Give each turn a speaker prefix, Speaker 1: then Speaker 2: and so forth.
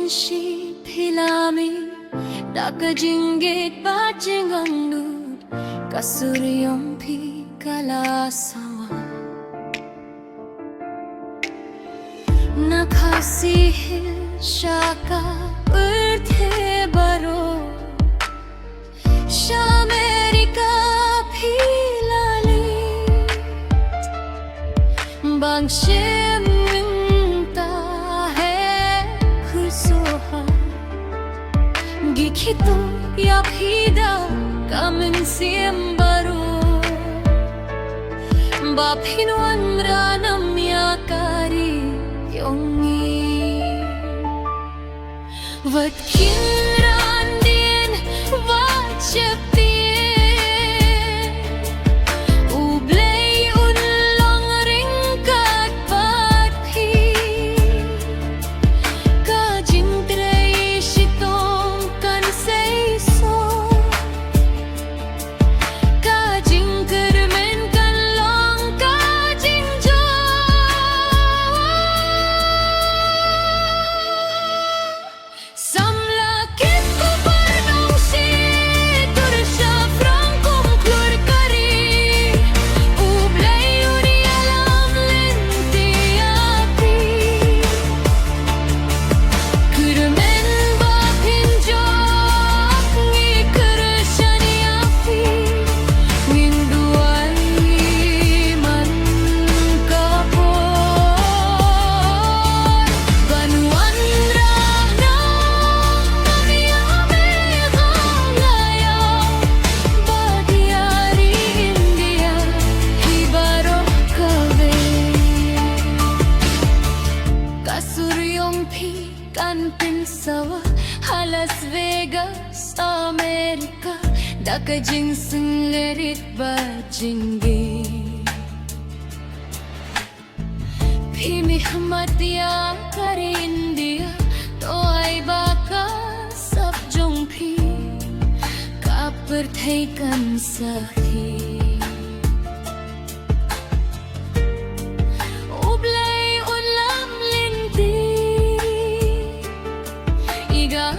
Speaker 1: shi philami dakajinggit bajingangnud kasuryong pi kalasawa nakasihil siya ka birthe baro siya Amerika philali bang Gikito ya phida kamen siem baru ba phinuan ranam ya kari yongi wat kinran din wat cheptien ublay unlang ringkat pat phi ka jingtrei shitong kan say so ka jingker men kan long ka jingjo samla kit ko parnong si tursha frangkong klur kari ublay uni alam lenti api kurmen ba pinjok ngi kershani api winduai man kapor banuan rana kami ame galaya bagiari India hibaro kawe kasuryong pi kan pinsawa Las Vegas Amerika dakajing senglerit bajinggi Pimi hamatya kari India to ai baka sab jong pi kaper thaikan sahi ublay ulam linti iga